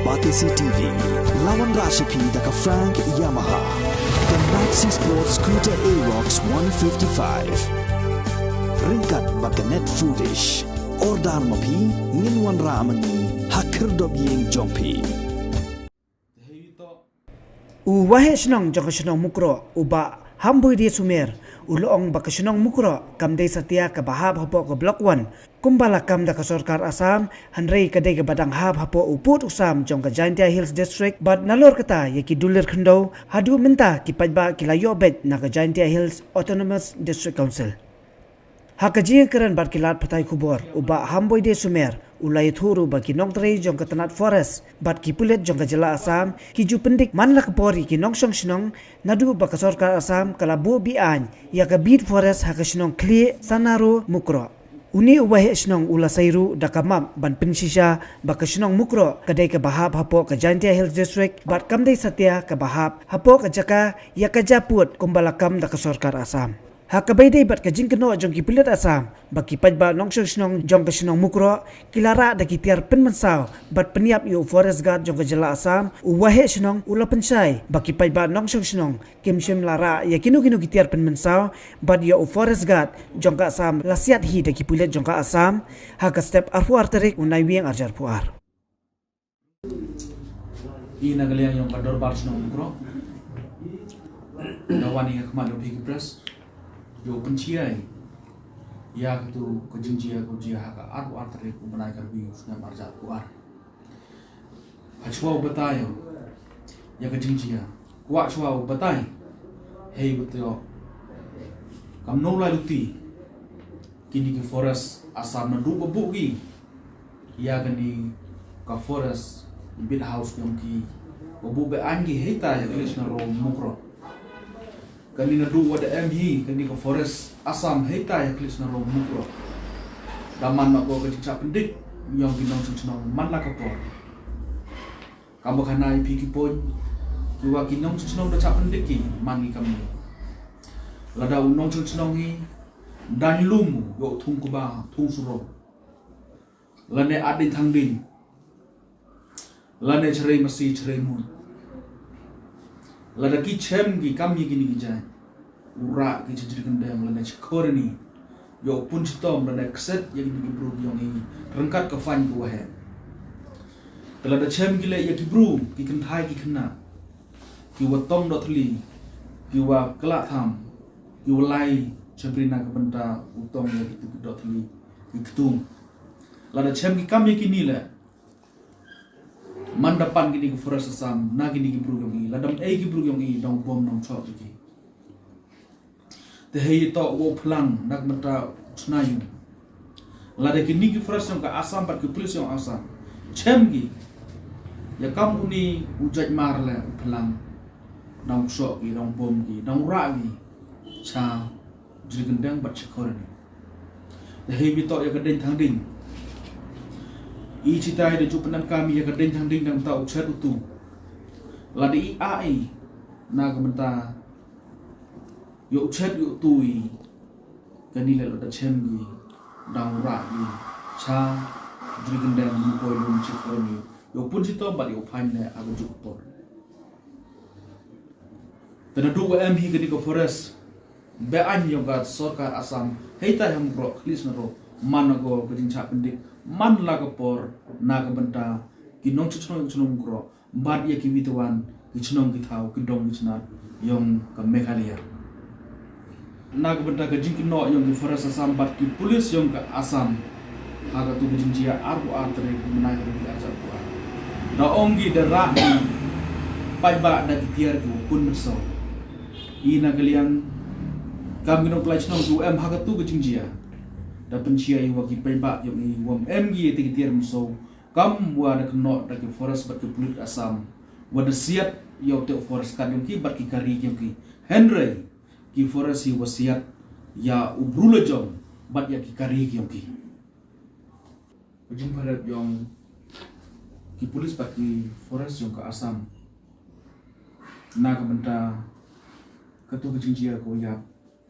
Batisi TV, lawan Rashipi daka Frank Yamaha, the Maxi Sports Scooter Aerox 155. Ringkat bakanet foodish, ordar mapi, nginwan ramani, hakir dobyeng jompi. Wahe senang jangka senang mukro uba hambui dia sumer uloong baka senang mukro kamdei setia ke bahab hapo ke blok 1 kumbala kam da ke Sarkar Assam hanrei kadai ke badang hab hapo uput usam jangka Jaintia Hills District bad nalor kata yaki dulir khendo hadu minta ki pajba ki layo bet na ke Jaintia Hills Autonomous District Council hakaji keren bad kilat patai kubor uba hambui dia sumer ulai thuru bagi nong trei jong ketanat forest bat ki pulet jong jela Assam ki ju pendik manla kepori ki nong song sinong nadu baka Sarkar Assam kala bo bi an ya ka bid forest ha ka sinong kli sanaro mukro uni ubahe sinong ula sairu dakamam ban pinsisha baka sinong mukro kadai ke bahab hapo ke Jaintia Hills District bat kamdei satya ke bahab hapo ke jaka ya ka japut kumbalakam daka Sarkar Assam hakabaidai bat ka jingkeno jong ki pilet Assam baki pajba nongsong sinong jong ka sinong mukro kilara da ki tiar pen mensaw bat peniap yu forest guard jong ka jela Assam uwahe sinong ula pensai baki pajba nongsong sinong kimshim lara ya kinu ki tiar pen mensaw bat yu forest guard jong ka Assam lasiat hi da ki pilet jong ka Assam haka step arfuar terik unai wieng arjar puar ina galiang yung kador bar sinong mukro nawani khmalo big press yo penciai ya tu kejinjia kujia haka aru arteri ku menai karbi usna marjat kuar achwa batayo ya kejinjia kuat chwa batai hei betul kam no la luti kini ke forest Assam na du babu gi ya kani ka forest bit house yang ki babu be angi heta ya kalisna ro mukro kani na du wada ME kani ka forest Assam heta ya klis na ro mukro daman mak ko ka pendik yang ginong senong man la ka por kamu kana IP ki pon kiwa ginong senong da pendik ki mangi kami lada unong senong hi dan lum yo thung ku ba thung suro lane adin thang din lane chere masi chere mun lada ki chem ki kami gini gijai ura ki jadi kendang lada chikorni yo pun chitom lada kset yang di bru yang ini rengkat ke fan ku he lada chem ki le ya ki bru ki kenthai ki kena ki watong dot li ki wa kla tham ki walai chabrina ke benda utong ya ki dot li ki ketung lada chem ki kami kini le mandapan gini ke forest Assam na gini ki bru yong i ladam ki bru yong i dong bom nong chok ki te hei to wo plang nak mata snayu lada gini ki forest yong ka Assam pat ki police yong Assam chem gi ya kam uni ujaj mar le plang dong chok ki dong bom ki dong ra gi cha jigendang bat chakor ni te hei bi to ya ka den thang ding I citai de jupanan kami ya kadeng tanding dan tau chat utu ladi ai na kamenta yo chat yo tui kani le da chem gi dang ra gi cha drigen dan mu ko lum chi ko ni yo pun cito ba yo phan le agu ju por tana du am hi kani ko forest be an yo ga Sarkar Assam heita ham ro khlis na ro manago gajing cha pendik man la por na ka banta ki nong chunong kro bad ya ki witawan ki chunong ki thau ki dong ki chna yong ka Meghalaya na ka banta ka jing ki no yong ki forest Assam bad ki police yong ka Assam ha ka tu jing jia arbu artre ku menai ka ri ajar ku da ongi da ra pai ba da ki tiar ku pun merso ina kalian kam ginong plai chunong tu ha ka tu jing jia da pencia yang waki pemba yang ni wam MG tikitir muso kam wa da kno da ke forest bat ke pulit Assam wa da siat yo te forest kan yang ki bat ki kari yang ki Henry ki forest hi wasiat ya ubrula jom bat ya ki kari yang ki ujung parat yang ki pulis bat ki forest yang ke Assam na ka benta katu kejinjia ko ya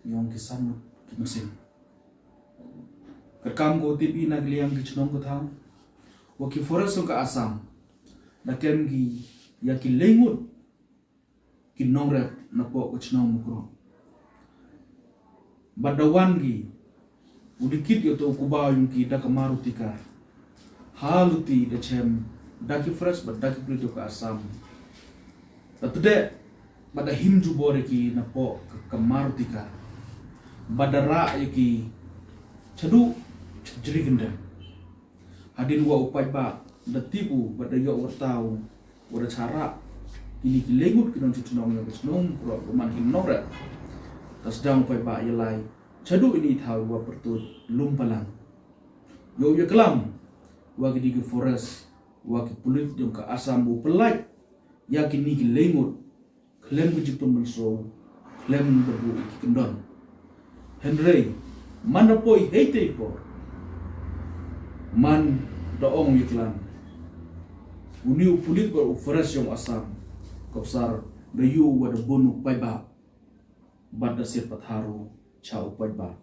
yang kisan ki mesin Kerkam ko tipi na giliang ki chnong ko thang. Waki forest ka Assam. da kem gi ya ki lengut ki nongrep na po kachnong mukro badawan gi udikit yo to kubaw yung ki da kamarutika haluti da chem da ki fresh but da ki plito ka asam tatude bada himju bore ki na po kamarutika badara ki chadu jeri genda hadin wa upai ba da tibu bada yo wartau wada cara ini ki lengut ki non chunong yo chunong pro man him nora tas dang upai ba yelai chadu ini thau wa pertut lumpalang yo yo kelam wa ki di forest wa ki pulit yung ka asam bu pelai ya ki ni ki lengut klem ki jipun menso klem berbu ki kendon Henry mana poi hete po man doong yiklan uniu pulit ber forest yung asam kopsar da yu wa da bonu pai ba bad da sir patharu cha upai ba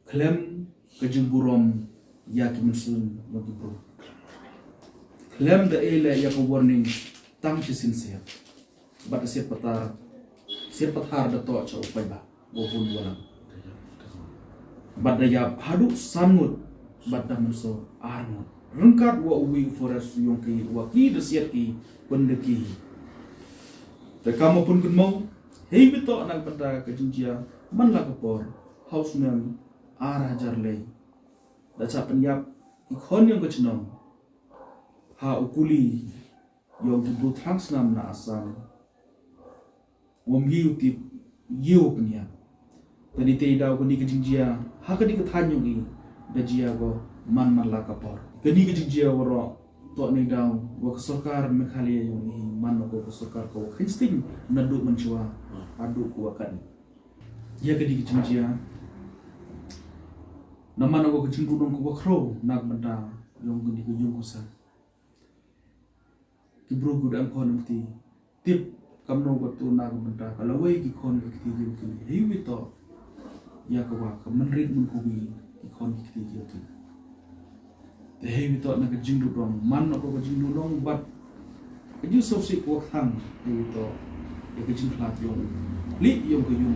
klem kejimburom ya ki mensun wagi bro klem da ele ya ko warning tang chi sincere bad da sir pathar da to cha upai ba wo bun wala bad da ya hadu samut bad da menso armut rengkat wa uwi forest yung ki wa ki da siat ki pendeki da kamu pun kun mau hei bito anak benda kejinjia man la kapor house nem arah jarlei da cha penyap ikon yang kechnong ha ukuli yung ki bu transnam na asam wom hiu tip yu penya tadi te daw ko ni kejinjia ha ka di ka thanyo gi da jia go man la kapor kani kejinjia woro to ni daw wa sarkar Meghalaya yung i man ko sarkar ko khinsting nadu manchwa adu ko akan ya kadi kejinjia naman ko kejingkudong ko kro nak benda yung gani ko yung kusa kibro gud am kon ti tip kamno ko tu nak benda kalau we ki kon ki yung ki hiwi to ya ko wa kamenrit mun ko bi ki kon ki yung ki the heavy thought na kajingdu dong man ko kajingdu dong but kaju so si ko thang heavy thought ya kajing khlat yong li yong ko yung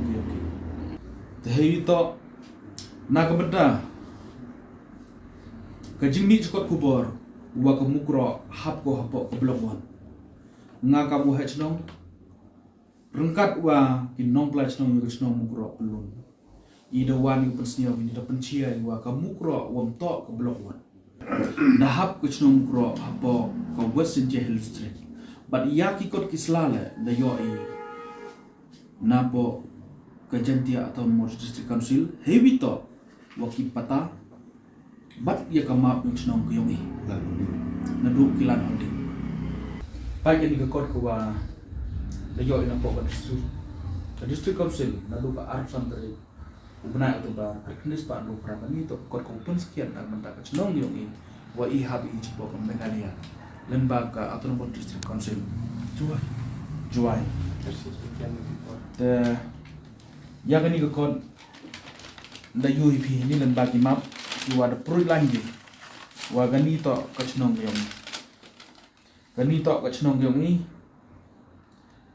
the heavy thought na kabeda kajing ni chukot kubor wa ka mukro hap ko hapo ko blokwan nga ka mu hechnong rengkat wa kinong plachnong yo chnong mukro pelun ida wan yu persnia ni da pencia wa ka mukro wam to ko blokwan dahap kuchnong kro apo ko Western Jehel Street but yaki kot kislale da yoi napo kajantia atau Mos District Council heavy to waki pata but ya kama kuchnong kyomi nadu kilan hondi pagi ni kot ko wa da yoi napo District Council nadu ka arsan dari ubna itu ba reknis pa no praban nito kot ko pun sekian na menta ka chnong yung in wa I habi I chipo ka Meghalaya lemba ka Autonomous District Council juai te ya gani ka kon da UEP ni lemba ki map wa da pro langi wa gani to ka chnong yung I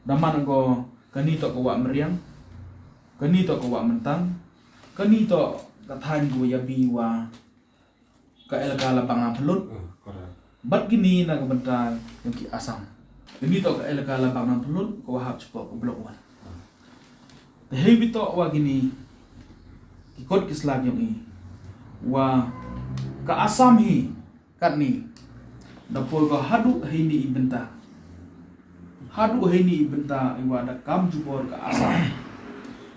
daman ko gani to ko wa meriang gani to ko wa mentang kani to kathan go yabi wa ka elaka labang phelut bat gini na kabenta yung ki asam kani to ka elaka labang phelut ko hap chpo ko blok wan the heavy to wa gini ki kot kislag yung I wa ka asam hi katni da pol ko hadu hini ibenta iwa da kam jubor ka asam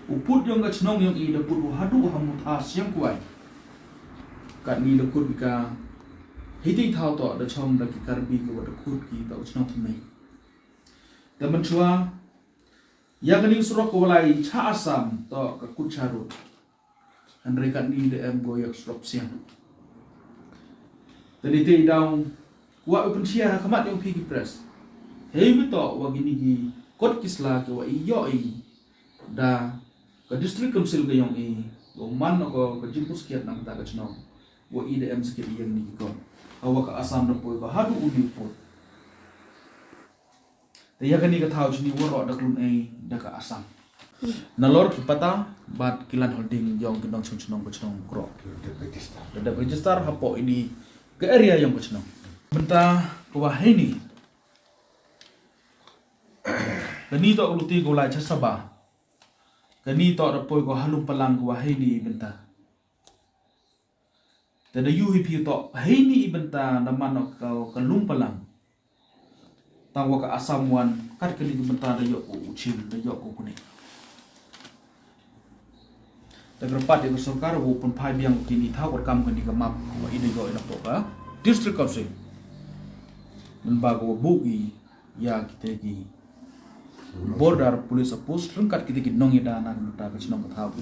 uput yung kachnong yung I daput hadu hamut asyang kuai kat ni lekut bika hiti thau to da chom da ki karbi ko da khut ki da chnong thmei da manchwa ya kani surok ko lai cha asam to ka kucharu andre kat ni de em go yak surok siang tadi te daw wa open share kamat yung pigi press hei beto wa gini gi kot kisla ko I yo I da ka District Council gayong I o man ko ka jimpus kiat nang ta ka chno wo IDM skip yang ni ko hawa ka asam na po ka hadu uni po Tapi ya kini ketahu sini warok dak lun dak Assam. Nalor kipata bat kilan holding yang gendong cunong kro. Ada register hapo ini ke area yang cunong. Benta kuwahai ni. Kani tok luti ko lai chasaba. Kani tok rapoi ko halung palang kuwahai ni benta. Tada yuhi pi tok hai ni benta naman kau kalung palang. Tawa ka Assam wan kat kali benta da yok ko uchil da yok ko kuning. Terdapat di Sorkar walaupun pai biang kini tahu kam kini ke map ko ide go ina poka district council membago bugi ya kita gi border police post rengkat kita gi nong ida na benta ka sinong tahu